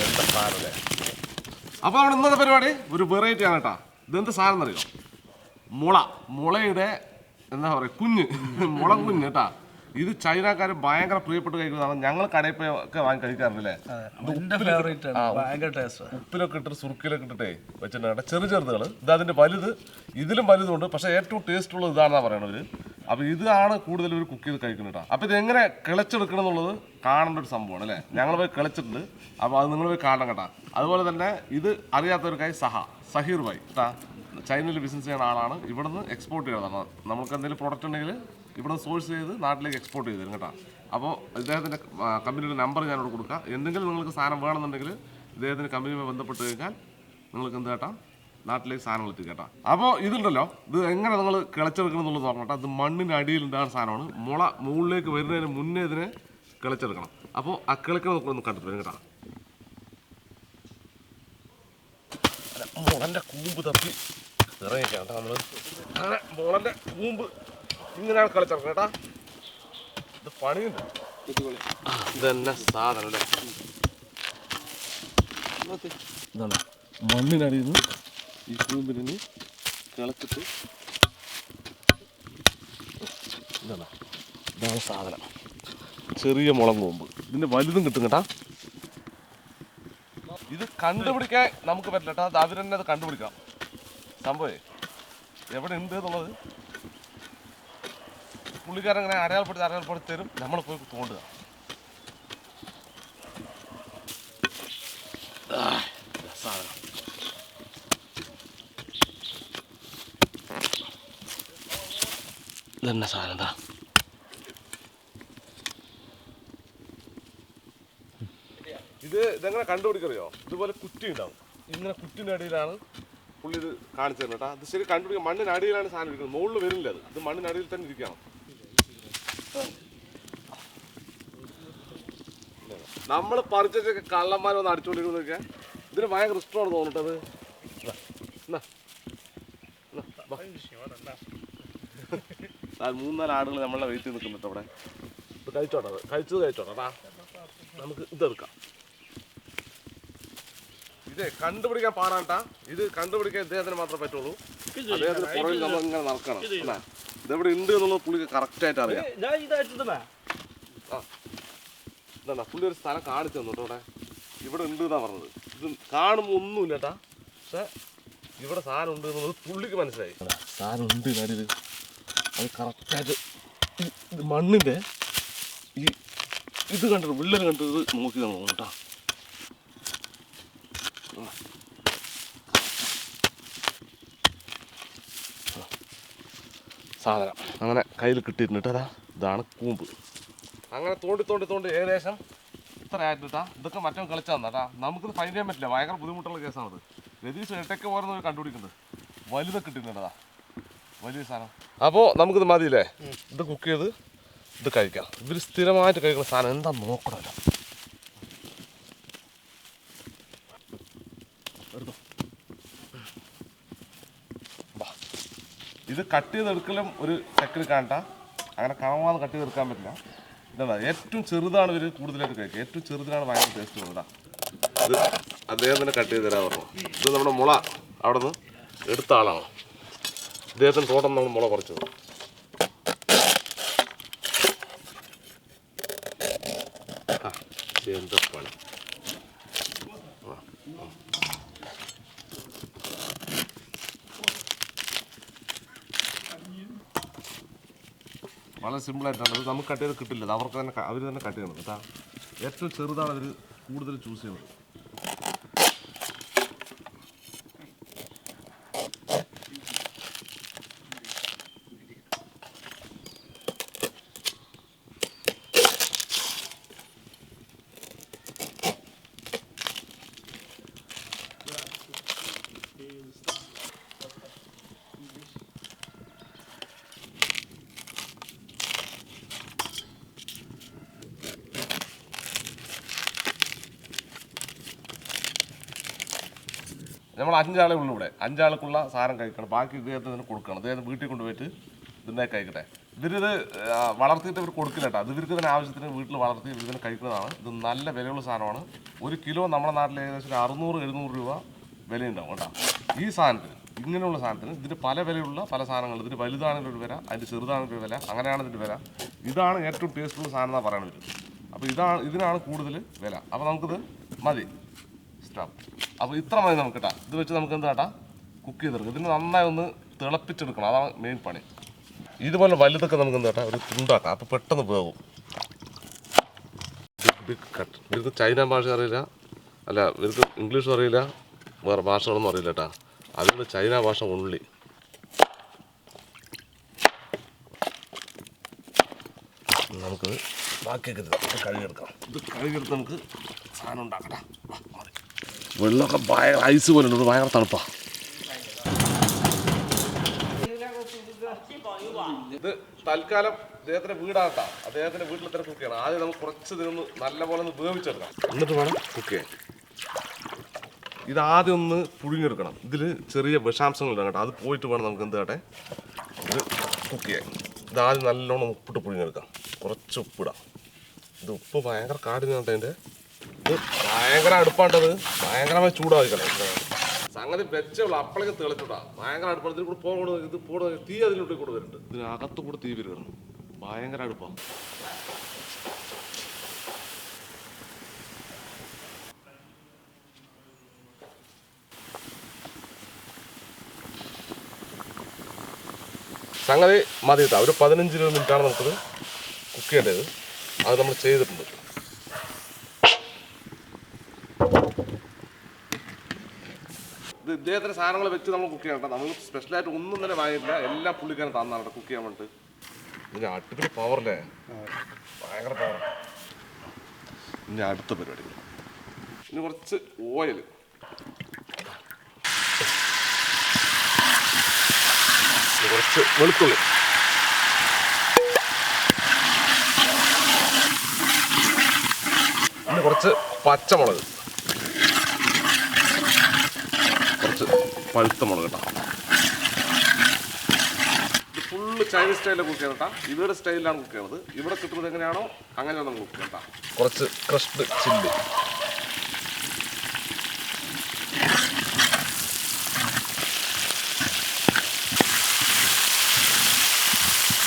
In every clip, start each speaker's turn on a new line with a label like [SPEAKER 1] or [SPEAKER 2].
[SPEAKER 1] എന്താ സാധനം. അപ്പോൾ അവിടെ ഇന്നത്തെ പരിപാടി ഒരു വെറൈറ്റി ആണ് കേട്ടോ. ഇതെന്ത് സാധനം എന്നറിയോ? മുളയുടെ എന്താ പറയുക മുളം കുഞ്ഞ് കേട്ടാ. ഇത് ചൈനക്കാർ ഭയങ്കര പ്രിയപ്പെട്ട് കഴിക്കുന്നതാണ്. ഞങ്ങൾ കടയിൽ പോയി ഒക്കെ വാങ്ങി കഴിക്കാറുണ്ടല്ലേ. ഉപ്പിലൊക്കെ ഇട്ടിട്ട് സുറുക്കിലൊക്കെ ഇട്ടിട്ടേ വെച്ചിട്ടുണ്ട്. ചെറുതുകൾ ഇത് അതിന്റെ വലുത്, ഇതിലും വലുതുണ്ട്. പക്ഷേ ഏറ്റവും ടേസ്റ്റ് ഉള്ളത് ഇതാണെന്നാ പറയണവര്. അപ്പൊ ഇതാണ് കൂടുതൽ ഒരു കുക്ക് ചെയ്ത് കഴിക്കുന്നത് കേട്ടോ. അപ്പൊ ഇത് എങ്ങനെ കിളച്ചെടുക്കണം എന്നുള്ളത് കാണേണ്ട ഒരു സംഭവമാണ് അല്ലേ. ഞങ്ങൾ പോയി കിളച്ചിട്ടുണ്ട്. അപ്പോൾ അത് നിങ്ങൾ പോയി കാണണം കേട്ടോ. അതുപോലെ തന്നെ ഇത് അറിയാത്തവർക്കായി സഹീർ ഭായ് കേട്ടാ, ചൈനയിൽ ബിസിനസ് ചെയ്യുന്ന ആളാണ്. ഇവിടുന്ന് എക്സ്പോർട്ട് ചെയ്യുന്നതാണ്. നമുക്ക് എന്തെങ്കിലും പ്രോഡക്റ്റ് ഉണ്ടെങ്കിൽ ഇവിടുന്ന് സോഴ്സ് ചെയ്ത് നാട്ടിലേക്ക് എക്സ്പോർട്ട് ചെയ്ത് തരും കേട്ടോ. അപ്പോൾ ഇദ്ദേഹത്തിൻ്റെ കമ്പനിയുടെ നമ്പർ ഞാനിവിടെ കൊടുക്കാം. എന്തെങ്കിലും നിങ്ങൾക്ക് സാധനം വേണമെന്നുണ്ടെങ്കിൽ ഇദ്ദേഹത്തിൻ്റെ കമ്പനിയുമായി ബന്ധപ്പെട്ട് കഴിഞ്ഞാൽ നിങ്ങൾക്ക് എന്ത് കേട്ടാ നാട്ടിലേക്ക് സാധനങ്ങൾ എത്തി കേട്ടോ. അപ്പോൾ ഇതുണ്ടല്ലോ, ഇത് എങ്ങനെ നിങ്ങൾ കിളച്ചെടുക്കണം എന്നുള്ളത് നോക്കണം കേട്ടോ. ഇത് മണ്ണിൻ്റെ അടിയിലുണ്ടാകുന്ന സാധനമാണ്. മുകളിലേക്ക് വരുന്നതിന് മുന്നേ ഇതിനെ കിളച്ചെടുക്കണം. അപ്പോൾ ആ കിളക്കണം ഒന്ന് കണ്ടിട്ട് വരും കേട്ടോ. മുളൻ്റെ കൂമ്പ് തപ്പി ഇറങ്ങിക്കാം കേട്ടോ. നമ്മൾ അങ്ങനെ മുളൻ്റെ കൂമ്പ് ഇങ്ങനെയാണ് കളിച്ചെടുക്കണം കേട്ടാ. ഇത് പണിയുണ്ട്. ഇതന്നെ സാധനം അല്ലേ. ഇതാണ് മണ്ണിനടിയിൽ നിന്ന് ഈ കൂമ്പിന് കിളച്ചിട്ട് ഇതാണ് സാധനം. ചെറിയ മുളം കൂമ്പ്. ഇതിൻ്റെ വലുതും കിട്ടും കേട്ടാ. ഇത് കണ്ടുപിടിക്കാൻ നമുക്ക് പറ്റില്ല കേട്ടോ. അത് അവർ തന്നെ അത് കണ്ടുപിടിക്കാം. സംഭവേ എവിടെ ഉണ്ട് എന്നുള്ളത് പുള്ളിക്കാരൻ അങ്ങനെ അടയാളപ്പെടുത്തി തരും. നമ്മൾ പോയി തോണ്ടുക. സാധനം ഇതന്നെ സാധനം എന്താ. ഇതെങ്ങനെ കണ്ടുപിടിക്കറിയോ? ഇതുപോലെ കുറ്റി ഉണ്ടാവും. ഇങ്ങനെ കുറ്റിൻ്റെ അടിയിലാണ് പുള്ളി ഇത് കാണിച്ചു തരണം കേട്ടോ. അത് ശരി കണ്ടുപിടിക്കുക. മണ്ണിനടിയിലാണ് സാധനം ഇരിക്കുന്നത്. മുകളിൽ വരില്ല. ഇത് മണ്ണിനടിയിൽ തന്നെ ഇരിക്കണം. നമ്മൾ പറിച്ചൊക്കെ കള്ളന്മാരെ ഒന്ന് അടിച്ചുകൊണ്ടിരിക്കുന്നതൊക്കെ ഇതിന് ഭയങ്കര ഇഷ്ടമാണ് തോന്നിട്ടത്. മൂന്നാല് ആടുകൾ നമ്മളെ വെയിറ്റ് ചെയ്ത് നിൽക്കുന്നുണ്ട് അവിടെ. ഇത് കഴിച്ചോട്ടെ. കഴിച്ചോട്ടാ. നമുക്ക് ഇതെടുക്കാം. ഇതേ കണ്ടുപിടിക്കാൻ പാടാട്ടാ. ഇത് കണ്ടുപിടിക്കാൻ ഇദ്ദേഹത്തിന് മാത്രമേ പറ്റുള്ളൂ. അദ്ദേഹത്തിന് പുറകിൽ നമ്മൾ ഇങ്ങനെ നടക്കണം. ഇതെവിടെ ഉണ്ട് എന്നുള്ളത് പുള്ളിക്ക് കറക്റ്റായിട്ട് അറിയാം. ഇതാ പുള്ളി ഒരു സ്ഥലം കാണിച്ചു തന്നു ഇവിടെ. ഇവിടെ ഉണ്ട് എന്നാ പറഞ്ഞത്. ഇത് കാണുമ്പോൾ ഒന്നുമില്ല കേട്ടാ. പക്ഷെ ഇവിടെ സാധനം ഉണ്ട് എന്നുള്ളത് പുള്ളിക്ക് മനസ്സിലായി. സാധനം ഉണ്ട് നടിയിൽ. അത് കറക്റ്റായിട്ട് ഇത് മണ്ണിൻ്റെ ഈ ഇത് കണ്ടിട്ട് വിള്ളൽ കണ്ടിട്ട് ഇത് നോക്കി തോന്നുന്നു കേട്ടോ. സാധനം അങ്ങനെ കയ്യിൽ കിട്ടിയിട്ടുണ്ട് കേട്ടോ. ഇതാണ് കൂമ്പ്. അങ്ങനെ തോണ്ടി ഏകദേശം ഇത്ര ആയിട്ടാ. ഇതൊക്കെ മറ്റോ കളിച്ചാൽ തന്നാട്ടാ. നമുക്കിത് ഫൈൻഡ് ചെയ്യാൻ പറ്റില്ല. ഭയങ്കര ബുദ്ധിമുട്ടുള്ള കേസാണത്. രതീഷ് ഇടയ്ക്ക് പോരുന്ന കണ്ടുപിടിക്കുന്നുണ്ട്. വലുതൊക്കെ കിട്ടുന്നുണ്ടതാ, വലിയ സാധനം. അപ്പോൾ നമുക്കിത് മതിയില്ലേ. ഇത് കുക്ക് ചെയ്ത് ഇത് കഴിക്കാം. ഇവർ സ്ഥിരമായിട്ട് കഴിക്കുന്ന സാധനം എന്താ നോക്കണമല്ലോ. ഇത് കട്ട് ചെയ്തെടുക്കലും ഒരു ടെക്നിക്ക് കാണട്ടാ. അങ്ങനെ കാണാതെ കട്ട് ചെയ്തെടുക്കാൻ പറ്റില്ല. ഇതാ ഏറ്റവും ചെറുതാണ് ഇവർ കൂടുതലായിട്ട് കഴിക്കുക. ഏറ്റവും ചെറുതിനാണ് ഭയങ്കര ടേസ്റ്റ് വരുന്നത്. ഇത് അദ്ദേഹം തന്നെ കട്ട് ചെയ്ത് തരാൻ പറഞ്ഞു. ഇത് നമ്മുടെ മുള അവിടെ നിന്ന് എടുത്ത ആളാണ്. ഇദ്ദേഹത്തിന് തോട്ടം നമ്മൾ മുള കുറച്ചത്. എന്താ പണി. വളരെ സിമ്പിളായിട്ടാണ്. അത് നമുക്ക് കട്ട് ചെയ്ത് കിട്ടില്ല. അവർ തന്നെ കട്ട് ചെയ്യണം കേട്ടോ. ഏറ്റവും ചെറുതാണ് അവർ കൂടുതൽ ചൂസ് ചെയ്യുന്നത്. നമ്മൾ 5 ആളെ ഉള്ളൂ ഇവിടെ. 5 ആൾക്കുള്ള സാധനം കഴിക്കണം. ബാക്കി ഇദ്ദേഹത്തിന് കൊടുക്കണം. അദ്ദേഹം വീട്ടിൽ കൊണ്ടുപോയിട്ട് ഇതിനെ കഴിക്കട്ടെ. ഇവരിത് വളർത്തിയിട്ട് ഇവർ കൊടുക്കില്ല കേട്ടോ. അത് ഇവർക്ക് തന്നെ ആവശ്യത്തിന് വീട്ടിൽ വളർത്തി ഇവർ തന്നെ കഴിക്കുന്നതാണ്. ഇത് നല്ല വിലയുള്ള സാധനമാണ്. 1 കിലോ നമ്മുടെ നാട്ടിൽ ഏകദേശം 600-700 രൂപ വിലയുണ്ടാവും കേട്ടോ ഈ സാധനത്തിന്. ഇങ്ങനെയുള്ള സാധനത്തിന് ഇതിന് പല വിലയുള്ള പല സാധനങ്ങൾ. ഇതിന് വലുതാണെങ്കിൽ ഒരു വില, അതിൻ്റെ ചെറുതാണെങ്കിൽ ഒരു വില, അങ്ങനെയാണ് ഇതിൻ്റെ വില. ഇതാണ് ഏറ്റവും ടേസ്റ്റുള്ള സാധനം എന്നാണ് പറയുന്നത്. അപ്പോൾ ഇതിനാണ് കൂടുതൽ വില. അപ്പോൾ നമുക്കിത് മതി സ്റ്റോപ്പ്. അപ്പോൾ ഇത്ര മതി നമുക്ക് കേട്ടോ. ഇത് വെച്ച് നമുക്ക് എന്താ കേട്ടാ കുക്ക് ചെയ്തെടുക്കും. ഇതിന് നന്നായി ഒന്ന് തിളപ്പിച്ചെടുക്കണം, അതാണ് മെയിൻ പണി. ഇതുപോലെ വലുതൊക്കെ നമുക്ക് എന്താ കേട്ടാ ഒരു തുണ്ടാക്കാം, അപ്പോൾ പെട്ടെന്ന് വേവും. Big cut. ഇവർക്ക് ചൈന ഭാഷ അറിയില്ല, അല്ല ഇവർക്ക് ഇംഗ്ലീഷും അറിയില്ല, വേറെ ഭാഷകളൊന്നും അറിയില്ല കേട്ടാ. അതുകൊണ്ട് ചൈന ഭാഷ ഉള്ളി. നമുക്ക് ബാക്കിയൊക്കെ കഴുകിയെടുക്കാം. ഇത് കഴുകിയെടുത്ത് നമുക്ക് സാധനം ഉണ്ടാക്കട്ടെ. വെള്ളമൊക്കെ ഭയങ്കര ഐസ് പോലെ ഉണ്ട്, ഭയങ്കര തണുപ്പാണ്. ഇത് തൽക്കാലം അദ്ദേഹത്തിൻ്റെ വീടാകട്ടാ. അദ്ദേഹത്തിൻ്റെ വീട്ടിൽ തന്നെ കുക്ക് ചെയ്യണം. ആദ്യം നമുക്ക് കുറച്ച് ഇതിനൊന്ന് നല്ലപോലെ ഒന്ന് വേവിച്ചെടുക്കാം, എന്നിട്ട് വേണം കുക്ക് ചെയ്യാൻ. ഇതാദ്യം ഒന്ന് പുഴുങ്ങിയെടുക്കണം. ഇതിൽ ചെറിയ വിഷാംശങ്ങളുണ്ട് കേട്ടോ, അത് പോയിട്ട് വേണം നമുക്ക് എന്ത് കേട്ടെ ഇത് കുക്ക് ചെയ്യാൻ. ഇതാദ്യം നല്ലോണം ഉപ്പിട്ട് പുഴുങ്ങിയെടുക്കാം. കുറച്ച് ഉപ്പിടാം. ഇത് ഉപ്പ് ഭയങ്കര കാടിനാണ് അതിൻ്റെ. ഇത് ഭയങ്കര അടുപ്പാണ്ടത്, ഭയങ്കരമായി ചൂടാവിക്കണം. സംഗതി വെച്ചുള്ള അപ്പളേക്ക് തെളിച്ചിട്ടാ ഭയങ്കര അടുപ്പാണ്. ഇതിൽ കൂടെ പോകണം, ഇത് പോകണം, തീ അതിലൂടെ കൂടെ വരുന്നുണ്ട്. ഇതിനകത്ത് കൂടെ തീ വരണം, ഭയങ്കര അടുപ്പാണ്. സംഗതി മതി കേട്ടോ. ഒരു 15-20 മിനിറ്റാണ് നമുക്കത് കുക്ക് ചെയ്യേണ്ടത്. അത് നമ്മൾ ചെയ്തിട്ടുണ്ട്. ഇത് ഇദ്ദേഹത്തിൻ്റെ സാധനങ്ങൾ വെച്ച് നമ്മൾ കുക്ക് ചെയ്യണം. നമ്മൾ സ്പെഷ്യലായിട്ട് ഒന്നും തന്നെ വാങ്ങിയിട്ടില്ല, എല്ലാം പുള്ളിക്കാരൻ തന്നാണ് കേട്ടോ കുക്ക് ചെയ്യാൻ വേണ്ടിയിട്ട്. ഇതിന് അടുപ്പിന് പവറല്ലേ, ഭയങ്കര പവർ. ഇനി അടുത്ത പരിപാടി, ഇനി കുറച്ച് ഓയിൽ, കുറച്ച് വെളുത്തുള്ളി, പിന്നെ കുറച്ച് പച്ചമുളക്, കുറച്ച് പഴുത്ത മുളക് കേട്ടോ. ഇത് ഫുള്ള് ചൈനീസ് സ്റ്റൈലിൽ കുക്ക് ചെയ്യണം കേട്ടോ. ഇവരുടെ സ്റ്റൈലിലാണ് കുക്ക് ചെയ്യുന്നത്. ഇവിടെ കിട്ടുന്നത് എങ്ങനെയാണോ അങ്ങനെയാണ് നമ്മൾ കുക്ക് ചെയ്യണം കേട്ടോ. കുറച്ച് ക്രഷ്ഡ് ചില്ലി,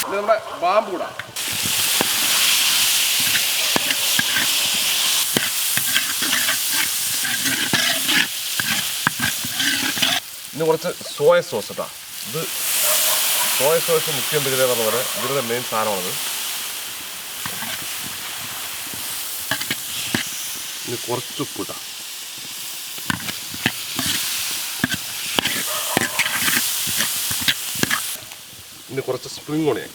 [SPEAKER 1] ഇത് നമ്മുടെ ബാമ്പു കൂടാ. ഇനി കുറച്ച് സോയ സോസ് കേട്ടോ. ഇത് സോയ സോസ് മുഖ്യ എന്തെങ്കിലും പറഞ്ഞ പോലെ ഇവരുടെ മെയിൻ സാധനമാണത്. ഇനി കുറച്ച് ഉപ്പ് ഇട്ടാ. ഇനി കുറച്ച് സ്പ്രിംഗ് ഓണിയൻ,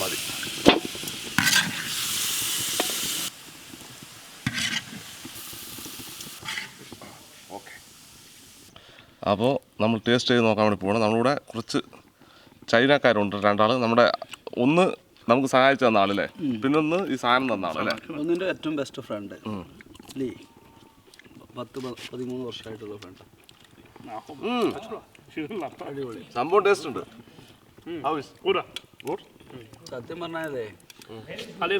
[SPEAKER 1] മതി. ഓക്കെ, അപ്പോൾ നമ്മൾ ടേസ്റ്റ് ചെയ്ത് നോക്കാൻ വേണ്ടി പോകണം. നമ്മളിവിടെ കുറച്ച് ചൈനക്കാരുണ്ട്, 2 ആൾ. നമ്മുടെ ഒന്ന് നമുക്ക് സഹായിച്ചു തന്ന ആളല്ലേ, പിന്നെ ഒന്ന് ഈ സാധനം തന്ന ആളല്ലേ.
[SPEAKER 2] ഒന്നിൻ്റെ ഏറ്റവും ബെസ്റ്റ് ഫ്രണ്ട് ലീ, 10-13 വർഷമായിട്ടുള്ള ഫ്രണ്ട്.
[SPEAKER 1] സംഭവം ടേസ്റ്റ് ഉണ്ട്.
[SPEAKER 2] സത്യം പറഞ്ഞാലേ പല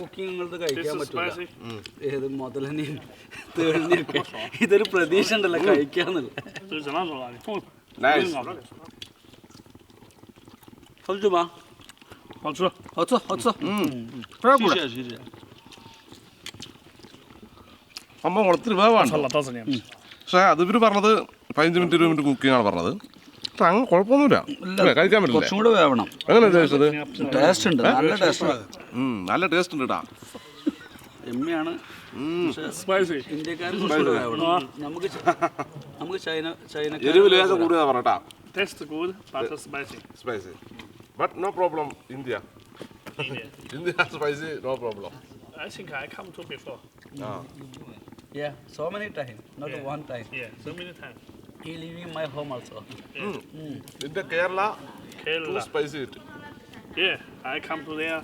[SPEAKER 2] കുക്കിങ്ങുകൾക്ക് കഴിക്കാൻ പറ്റില്ല. ഏത് മുതലനെയും തേളിനെയൊക്കെ ഇതൊരു പ്രതീക്ഷ ഉണ്ടല്ലോ കഴിക്കാന്നുള്ള.
[SPEAKER 1] സംഭവം ഒത്തിരി വേവാണ്. പക്ഷേ അത് ഇവർ പറഞ്ഞത് 15-20 മിനിറ്റ് കുക്കിംഗ് ആണ് പറഞ്ഞത്. അങ്ങ് കുഴപ്പമൊന്നുമില്ല, കഴിക്കാൻ പറ്റില്ല.
[SPEAKER 2] കുറച്ചും കൂടെ വേവണം.
[SPEAKER 1] എങ്ങനെ ടേസ്റ്റ്?
[SPEAKER 2] ടേസ്റ്റ് ഉണ്ട്, നല്ല ടേസ്റ്റ്.
[SPEAKER 1] നല്ല ടേസ്റ്റ് ഉണ്ട് കേട്ടാ.
[SPEAKER 2] എമ്മയാണ്. ഇന്ത്യക്കാർ നമുക്ക് ചൈന
[SPEAKER 1] എരിവ് ലേശം കൂടുതലാ പറഞ്ഞാ.
[SPEAKER 3] Taste good, but spicy.
[SPEAKER 1] Spicy. But no problem, India. India spicy, no problem.
[SPEAKER 3] I think I come to before.
[SPEAKER 2] Yeah, so many times, not one time.
[SPEAKER 3] Yeah, so many times.
[SPEAKER 2] He living my home also.
[SPEAKER 1] In the Kerala, too
[SPEAKER 3] Kerala.
[SPEAKER 1] spicy it.
[SPEAKER 3] Yeah, I come to there.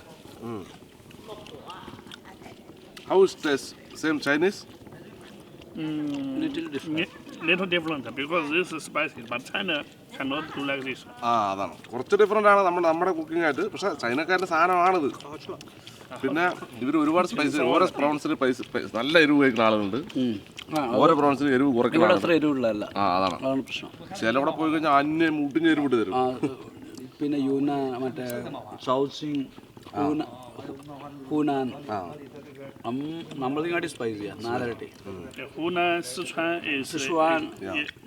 [SPEAKER 1] How is taste? Same Chinese?
[SPEAKER 2] Little different.
[SPEAKER 3] Little different because this is spicy, but China cannot do like this.
[SPEAKER 1] ആ അതാണ് കുറച്ച് different ആണ് നമ്മുടെ cooking ആയിട്ട്. പക്ഷെ ചൈനക്കാരുടെ സാധനമാണിത്. പിന്നെ ഇവർ ഒരുപാട് സ്പൈസി ഓരോ പ്രോൺസിന് നല്ല എരിവ് കഴിക്കുന്ന ആളുകളുണ്ട്. ഓരോ പ്രോൺസിന് എരിവ് കുറയ്ക്കുന്ന
[SPEAKER 2] അത്ര എരിവുള്ളതല്ല.
[SPEAKER 1] ആ അതാണ്
[SPEAKER 2] പ്രശ്നം.
[SPEAKER 1] ചിലവിടെ പോയി കഴിഞ്ഞാൽ അന്യ മുട്ടിന് എരിവ് ഇട്ട് തരും.
[SPEAKER 2] പിന്നെ യൂന മറ്റേ ഷൗസിങ് ഹൂനാൻ നമ്മളിങ്ങാട്ടി സ്പൈസിയാണ് 4 ഇരട്ടി.
[SPEAKER 3] Hunan, Sichuan is
[SPEAKER 2] സിച്ചുവാൻ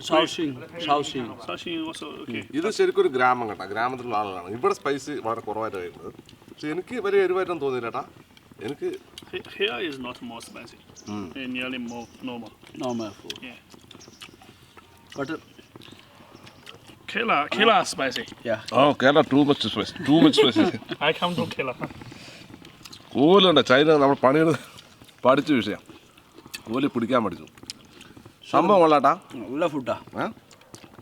[SPEAKER 2] ഷൗഷിങ്
[SPEAKER 3] Shaoxing also okay.
[SPEAKER 1] ഇത് ശരിക്കും ഒരു ഗ്രാമം കേട്ടോ, ഗ്രാമത്തിലുള്ള ആളുകളാണ്. ഇവിടെ സ്പൈസി വളരെ കുറവായിട്ട് കഴിക്കുന്നത്. പക്ഷെ എനിക്ക് വലിയ എരിവായിട്ടൊന്നും തോന്നിയില്ല കേട്ടാ. എനിക്ക്
[SPEAKER 3] Here is not more spicy. Nearly more normal.
[SPEAKER 2] Normal food.
[SPEAKER 3] Yeah.
[SPEAKER 2] But
[SPEAKER 3] Kerala spicy.
[SPEAKER 1] ഓ Kerala too much spicy.
[SPEAKER 3] I come to Kerala.
[SPEAKER 1] കോലുണ്ട് ചൈന നമ്മൾ പണിയെടുത്ത് പഠിച്ച വിഷയം. കോല് പിടിക്കാൻ പഠിച്ചു. സംഭവം കൊള്ളാട്ടാ.
[SPEAKER 2] നല്ല ഫുഡാ.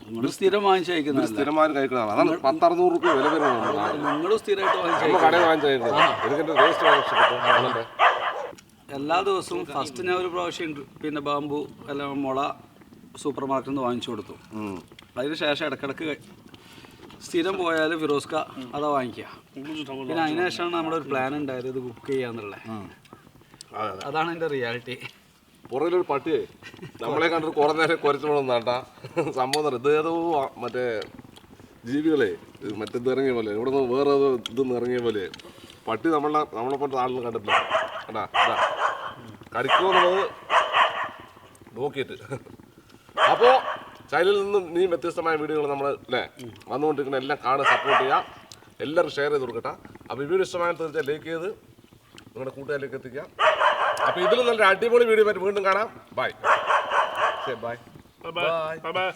[SPEAKER 2] നിങ്ങൾ സ്ഥിരം വാങ്ങിച്ച് കഴിക്കുന്നതല്ല.
[SPEAKER 1] സ്ഥിരമായി കഴിക്കുന്നതാണ്. അതാണ് 10-600 രൂപ വില വരുന്നത്.
[SPEAKER 2] നിങ്ങൾ സ്ഥിരമായിട്ട് വാങ്ങിച്ച്
[SPEAKER 1] നമ്മൾ കടയിൽ വാങ്ങിച്ച് കഴിക്കുന്നത്. എനിക്കെൻ്റെ ടേസ്റ്റ് ഇഷ്ടപ്പെട്ടു.
[SPEAKER 2] എല്ലാ ദിവസവും ഫസ്റ്റ് ഞാൻ ഒരു പ്രാവശ്യം പിന്നെ ബാമ്പു എല്ലാം മുള സൂപ്പർ മാർക്കറ്റിൽ നിന്ന് വാങ്ങിച്ചു കൊടുത്തു. അതിന് ശേഷം ഇടക്കിടക്ക് സ്ഥിരം പോയാൽ ഫിറോസ്ക അതാ വാങ്ങിക്കുക. പിന്നെ അതിന് ശേഷമാണ് നമ്മുടെ ഒരു പ്ലാൻ ഉണ്ടായത് ഇത് കുക്ക് ചെയ്യാന്നുള്ളത്. അതാണ് എൻ്റെ റിയാലിറ്റി.
[SPEAKER 1] പുറകിലൊരു പട്ടിയെ നമ്മളെ കണ്ടിട്ട് കുറേ നേരം കുരച്ചോളും നാട്ടാ. സംഭവം ഇത് ഏതോ മറ്റേ ജീവികളെ മറ്റേത് ഇറങ്ങിയ പോലെ ഇവിടെ നിന്ന് വേറെ ഏതോ ഇതൊന്നും ഇറങ്ങിയ പോലെ പട്ടി നമ്മളെ പോലത്തെ ആളിനെ കണ്ടിട്ടില്ല കേട്ടാ. കടിക്കുമോ എന്നുള്ളത് നോക്കിയിട്ട്. അപ്പോൾ ചൈനയിൽ നിന്നും നീ വ്യത്യസ്തമായ വീഡിയോകൾ നമ്മൾ അല്ലേ വന്നുകൊണ്ടിരിക്കുന്ന എല്ലാം കാണുക, സപ്പോർട്ട് ചെയ്യുക, എല്ലാവരും ഷെയർ ചെയ്ത് കൊടുക്കട്ടെ. അപ്പോൾ ഈ വീഡിയോ ഇഷ്ടമായ തീർച്ചയായും ലൈക്ക് ചെയ്ത് നിങ്ങളുടെ കൂട്ടുകാരിലേക്ക് എത്തിക്കുക. അപ്പോൾ ഇതിലും നല്ല അടിപൊളി വീഡിയോ ആയിട്ട് വീണ്ടും കാണാം. ബൈ.
[SPEAKER 3] Bye bye.